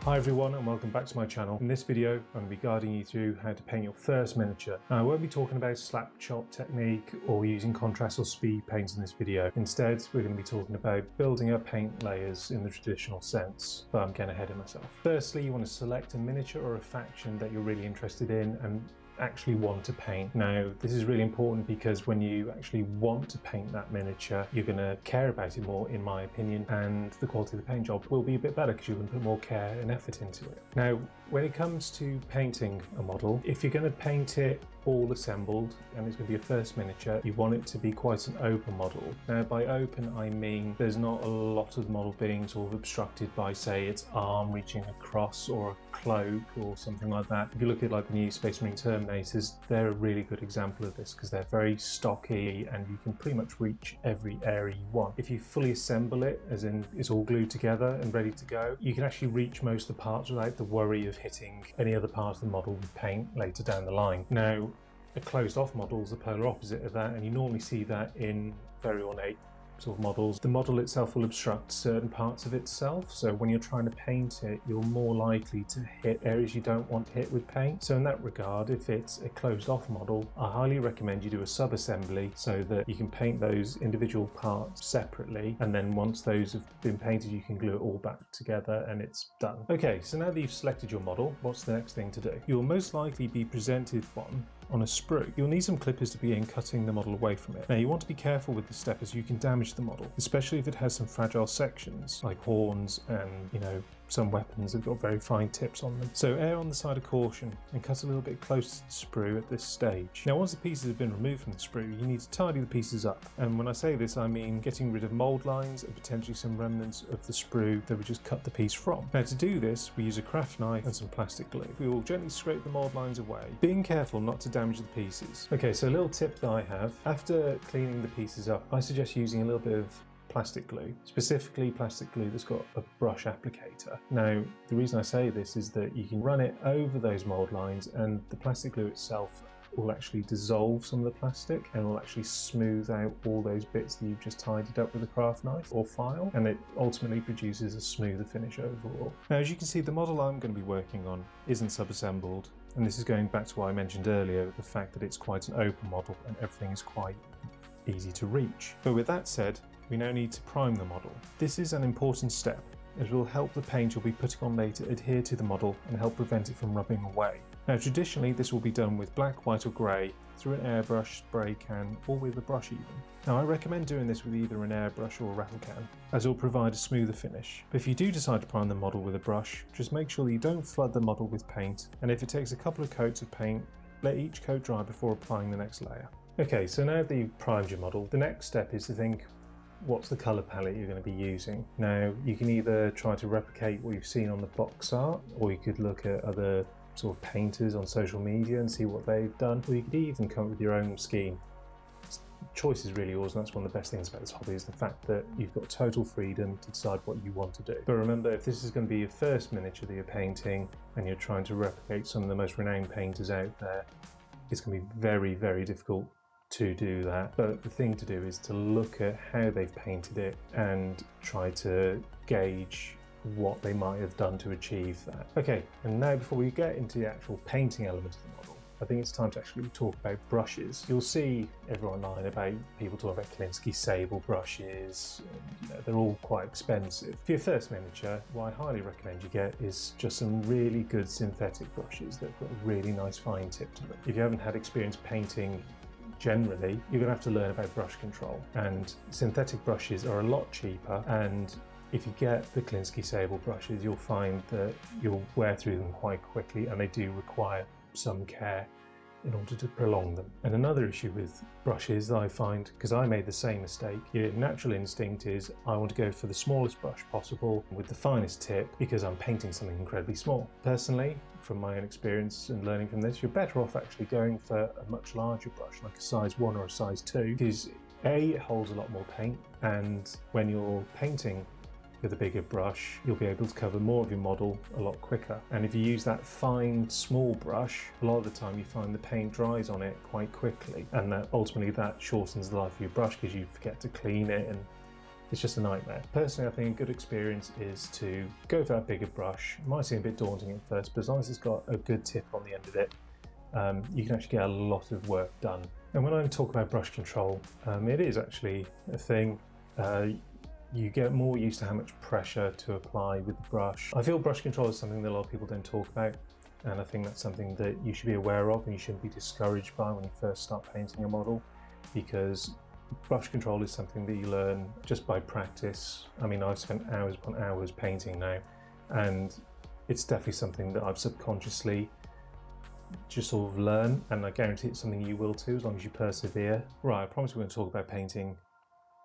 Hi everyone and welcome back to my channel. In this video I'm going to be guiding you through how to paint your first miniature. Now I won't be talking about slap chop technique or using contrast or speed paints in this video. Instead we're going to be talking about building up paint layers in the traditional sense, but I'm getting ahead of myself. Firstly, you want to select a miniature or a faction that you're really interested in and actually want to paint. Now this is really important because when you actually want to paint that miniature, you're going to care about it more, in my opinion, and the quality of the paint job will be a bit better because you're going to put more care and effort into it. Now when it comes to painting a model, if you're going to paint it all assembled and it's going to be your first miniature, you want it to be quite an open model. Now by open I mean there's not a lot of the model being sort of obstructed by, say, its arm reaching across or a cloak or something like that. If you look at like the new Space Marine Terminators, they're a really good example of this because they're very stocky and you can pretty much reach every area you want. If you fully assemble it, as in it's all glued together and ready to go, you can actually reach most of the parts without the worry of hitting any other part of the model with paint later down the line. Now a closed off model is the polar opposite of that, and you normally see that in very ornate sort of models. The model itself will obstruct certain parts of itself, so when you're trying to paint it, you're more likely to hit areas you don't want to hit with paint. So in that regard, if it's a closed off model, I highly recommend you do a sub-assembly so that you can paint those individual parts separately, and then once those have been painted you can glue it all back together and it's done. Okay, so now that you've selected your model, what's the next thing to do? You'll most likely be presented one on a sprue. You'll need some clippers to begin cutting the model away from it. Now you want to be careful with this step as you can damage the model, especially if it has some fragile sections like horns and, you know, some weapons have got very fine tips on them. So err on the side of caution and cut a little bit close to the sprue at this stage. Now once the pieces have been removed from the sprue, you need to tidy the pieces up. And when I say this, I mean getting rid of mould lines and potentially some remnants of the sprue that we just cut the piece from. Now to do this, we use a craft knife and some plastic glue. We will gently scrape the mould lines away, being careful not to damage the pieces. Okay, so a little tip that I have, after cleaning the pieces up, I suggest using a little bit of plastic glue, specifically plastic glue that's got a brush applicator. Now the reason I say this is that you can run it over those mould lines and the plastic glue itself will actually dissolve some of the plastic and will actually smooth out all those bits that you've just tidied up with a craft knife or file, and it ultimately produces a smoother finish overall. Now as you can see, the model I'm going to be working on isn't sub-assembled, and this is going back to what I mentioned earlier, the fact that it's quite an open model and everything is quite easy to reach. But with that said, we now need to prime the model. This is an important step as it will help the paint you'll be putting on later adhere to the model and help prevent it from rubbing away. Now traditionally this will be done with black, white or grey, through an airbrush, spray can or with a brush even. Now I recommend doing this with either an airbrush or a rattle can, as it will provide a smoother finish. But if you do decide to prime the model with a brush, just make sure that you don't flood the model with paint, and if it takes a couple of coats of paint, let each coat dry before applying the next layer. Okay, so now that you've primed your model, the next step is to think, what's the colour palette you're going to be using? Now you can either try to replicate what you've seen on the box art, or you could look at other sort of painters on social media and see what they've done, or you could even come up with your own scheme. Choice is really yours, and that's one of the best things about this hobby, is the fact that you've got total freedom to decide what you want to do. But remember, if this is going to be your first miniature that you're painting and you're trying to replicate some of the most renowned painters out there, it's going to be very, very difficult to do that. But the thing to do is to look at how they've painted it and try to gauge what they might have done to achieve that. Okay, and now before we get into the actual painting element of the model, I think it's time to actually talk about brushes. You'll see everyone online about people talking about Klinsky sable brushes, and, you know, they're all quite expensive. For your first miniature, what I highly recommend you get is just some really good synthetic brushes that've got a really nice fine tip to them. If you haven't had experience painting generally, you're going to have to learn about brush control, and synthetic brushes are a lot cheaper, and if you get the Klinsky sable brushes, you'll find that you'll wear through them quite quickly, and they do require some care in order to prolong them. And another issue with brushes that I find, because I made the same mistake, your natural instinct is I want to go for the smallest brush possible with the finest tip because I'm painting something incredibly small. Personally, from my own experience and learning from this, you're better off actually going for a much larger brush, like a size 1 or a size 2, because A, it holds a lot more paint, and when you're painting with a bigger brush, you'll be able to cover more of your model a lot quicker. And if you use that fine, small brush, a lot of the time you find the paint dries on it quite quickly, and that ultimately that shortens the life of your brush because you forget to clean it and it's just a nightmare. Personally, I think a good experience is to go for that bigger brush. It might seem a bit daunting at first, but as long as it's got a good tip on the end of it, you can actually get a lot of work done. And when I talk about brush control, it is actually a thing. You get more used to how much pressure to apply with the brush. I feel brush control is something that a lot of people don't talk about, and I think that's something that you should be aware of and you shouldn't be discouraged by when you first start painting a model, because brush control is something that you learn just by practice. I mean, I've spent hours upon hours painting now, and it's definitely something that I've subconsciously just sort of learn, and I guarantee it's something you will too, as long as you persevere. Right, I promise we're going to talk about painting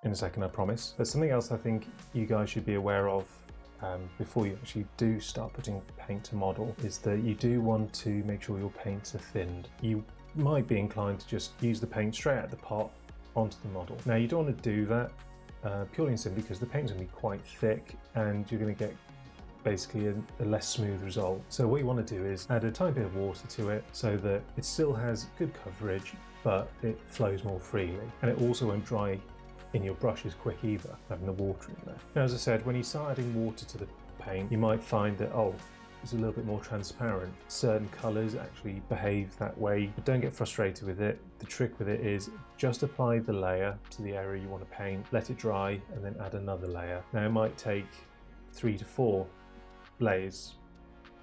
in a second, I promise. But something else I think you guys should be aware of before you actually do start putting paint to model is that you do want to make sure your paints are thinned. You might be inclined to just use the paint straight out of the pot onto the model. Now you don't want to do that purely and simply because the paint's going to be quite thick and you're going to get basically a less smooth result. So what you want to do is add a tiny bit of water to it so that it still has good coverage but it flows more freely, and it also won't dry in your brush as quick either, having the water in there. Now, as I said, when you start adding water to the paint, you might find that, oh, it's a little bit more transparent. Certain colours actually behave that way, but don't get frustrated with it. The trick with it is just apply the layer to the area you want to paint, let it dry, and then add another layer. Now, it might take 3 to 4 layers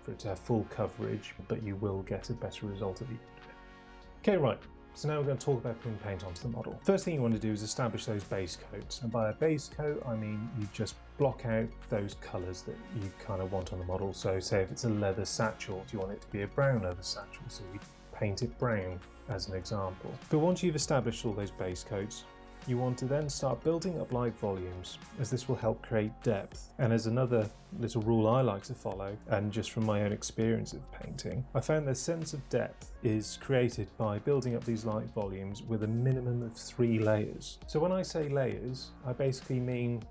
for it to have full coverage, but you will get a better result at the end of it. Okay, right. So now we're going to talk about putting paint onto the model. First thing you want to do is establish those base coats. And by a base coat, I mean you just block out those colours that you kind of want on the model. So say if it's a leather satchel, do you want it to be a brown leather satchel? So we paint it brown as an example. But once you've established all those base coats, you want to then start building up light volumes, as this will help create depth. And as another little rule I like to follow, and just from my own experience of painting, I found the sense of depth is created by building up these light volumes with a minimum of 3 layers. So when I say layers, I basically mean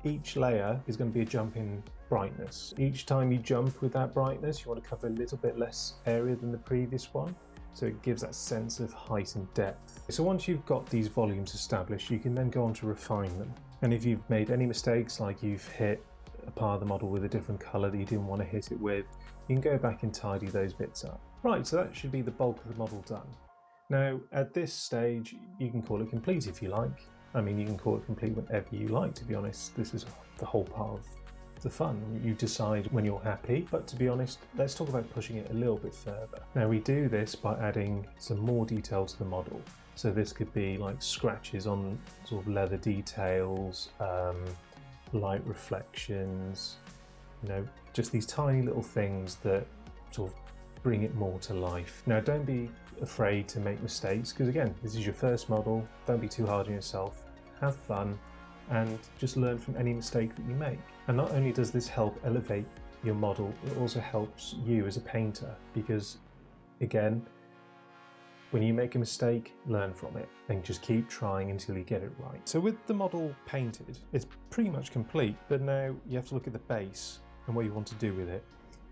each layer is going to be a jump in brightness. Each time you jump with that brightness, you want to cover a little bit less area than the previous one. So it gives that sense of height and depth. So once you've got these volumes established, you can then go on to refine them. And if you've made any mistakes, like you've hit a part of the model with a different colour that you didn't want to hit it with, you can go back and tidy those bits up. Right, so that should be the bulk of the model done. Now, at this stage, you can call it complete if you like. I mean, you can call it complete whenever you like, to be honest. This is the whole part of the fun. You decide when you're happy, but to be honest, let's talk about pushing it a little bit further. Now we do this by adding some more detail to the model. So this could be like scratches on sort of leather details, light reflections, you know, just these tiny little things that sort of bring it more to life. Now don't be afraid to make mistakes, because again, this is your first model. Don't be too hard on yourself. Have fun and just learn from any mistake that you make. And not only does this help elevate your model, it also helps you as a painter, because again, when you make a mistake, learn from it and just keep trying until you get it right. So with the model painted, it's pretty much complete, but now you have to look at the base and what you want to do with it.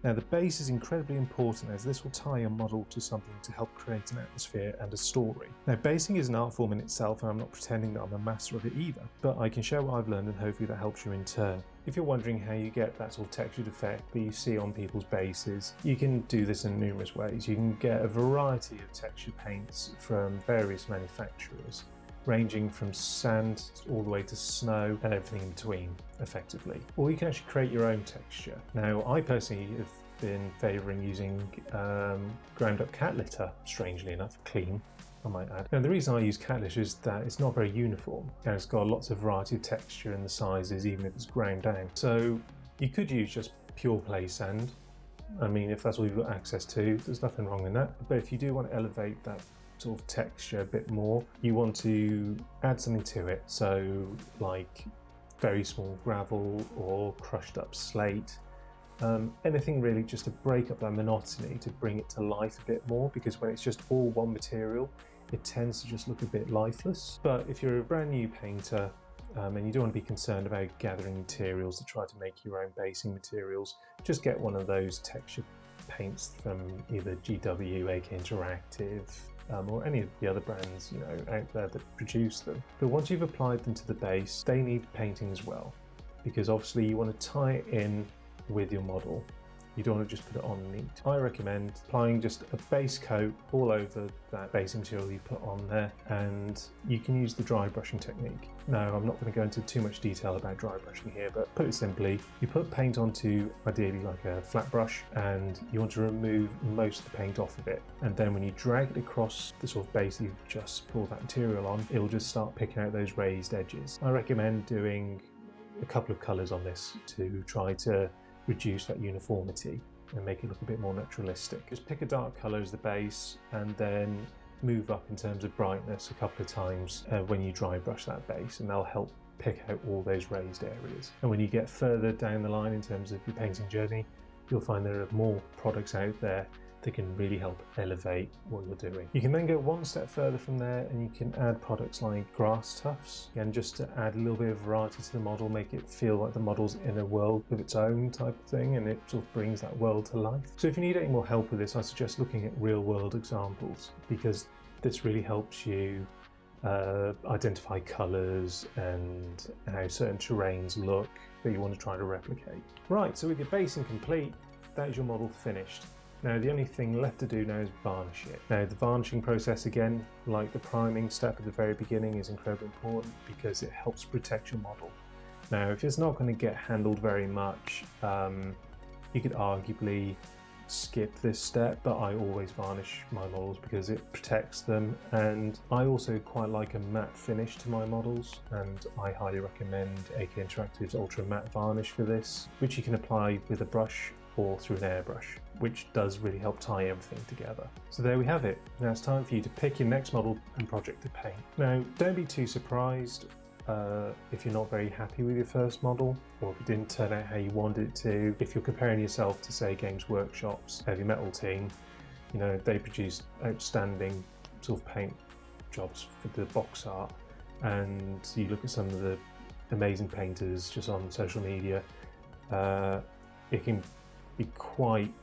Now the base is incredibly important, as this will tie your model to something to help create an atmosphere and a story. Now basing is an art form in itself, and I'm not pretending that I'm a master of it either, but I can share what I've learned and hopefully that helps you in turn. If you're wondering how you get that sort of textured effect that you see on people's bases, you can do this in numerous ways. You can get a variety of texture paints from various manufacturers, ranging from sand all the way to snow and everything in between, effectively. Or you can actually create your own texture. Now, I personally have been favouring using ground up cat litter, strangely enough, clean, I might add. Now, the reason I use cat litter is that it's not very uniform, and it's got lots of variety of texture and the sizes, even if it's ground down. So you could use just pure play sand. I mean, if that's all you've got access to, there's nothing wrong in that. But if you do want to elevate that sort of texture a bit more, you want to add something to it. So like very small gravel or crushed up slate, anything really just to break up that monotony, to bring it to life a bit more, because when it's just all one material, it tends to just look a bit lifeless. But if you're a brand new painter and you don't want to be concerned about gathering materials to try to make your own basing materials, just get one of those texture paints from either GW, AK Interactive, or any of the other brands out there that produce them. But once you've applied them to the base, they need painting as well, because obviously you want to tie it in with your model. You don't want to just put it on neat. I recommend applying just a base coat all over that base material you put on there, and you can use the dry brushing technique. Now, I'm not going to go into too much detail about dry brushing here, but put it simply, you put paint onto ideally like a flat brush, and you want to remove most of the paint off of it. And then when you drag it across the sort of base you've just poured that material on, it will just start picking out those raised edges. I recommend doing a couple of colours on this to try to reduce that uniformity and make it look a bit more naturalistic. Just pick a dark colour as the base and then move up in terms of brightness a couple of times when you dry brush that base, and that'll help pick out all those raised areas. And when you get further down the line in terms of your painting journey, you'll find there are more products out there that can really help elevate what you're doing. You can then go one step further from there and you can add products like grass tufts, again just to add a little bit of variety to the model, make it feel like the model's in a world of its own type of thing, and it sort of brings that world to life. So if you need any more help with this, I suggest looking at real world examples, because this really helps you identify colours and how certain terrains look that you want to try to replicate. Right, so with your basing complete, that is your model finished. Now the only thing left to do now is varnish it. Now the varnishing process, again, like the priming step at the very beginning, is incredibly important because it helps protect your model. Now if it's not going to get handled very much, you could arguably skip this step, but I always varnish my models because it protects them, and I also quite like a matte finish to my models, and I highly recommend AK Interactive's Ultra Matte Varnish for this, which you can apply with a brush or through an airbrush, which does really help tie everything together. So there we have it. Now it's time for you to pick your next model and project to paint. Now don't be too surprised if you're not very happy with your first model, or if it didn't turn out how you wanted it to. If you're comparing yourself to, say, Games Workshop's heavy metal team, they produce outstanding sort of paint jobs for the box art, and you look at some of the amazing painters just on social media, it can be quite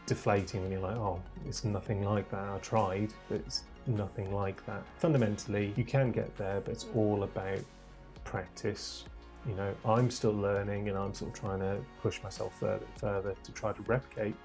deflating when you're like, oh, it's nothing like that. I tried, but it's nothing like that. Fundamentally, you can get there, but it's all about practice. I'm still learning, and I'm still trying to push myself further and further to try to replicate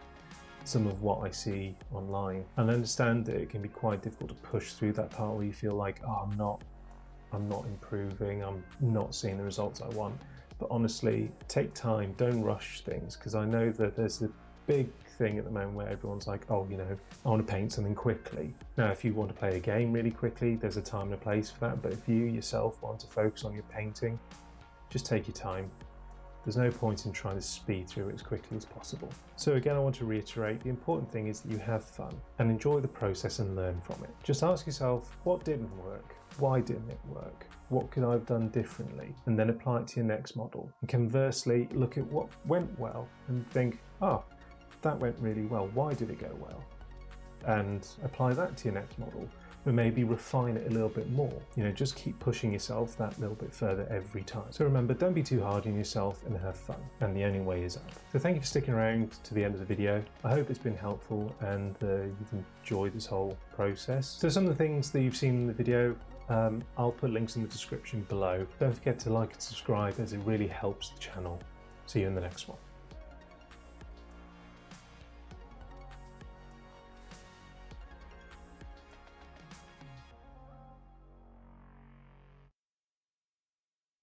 some of what I see online. And I understand that it can be quite difficult to push through that part where you feel like, oh, I'm not improving, I'm not seeing the results I want. But honestly, take time, don't rush things, because I know that there's a big thing at the moment where everyone's like, oh, I want to paint something quickly. Now, if you want to play a game really quickly, there's a time and a place for that, but if you yourself want to focus on your painting, just take your time. There's no point in trying to speed through it as quickly as possible. So again, I want to reiterate, the important thing is that you have fun and enjoy the process and learn from it. Just ask yourself, what didn't work? Why didn't it work? What could I have done differently? And then apply it to your next model. And conversely, look at what went well and think, oh, that went really well. Why did it go well? And apply that to your next model. But maybe refine it a little bit more. Just keep pushing yourself that little bit further every time. So remember, don't be too hard on yourself and have fun. And the only way is up. So thank you for sticking around to the end of the video. I hope it's been helpful and you've enjoyed this whole process. So some of the things that you've seen in the video, I'll put links in the description below. Don't forget to like and subscribe, as it really helps the channel. See you in the next one.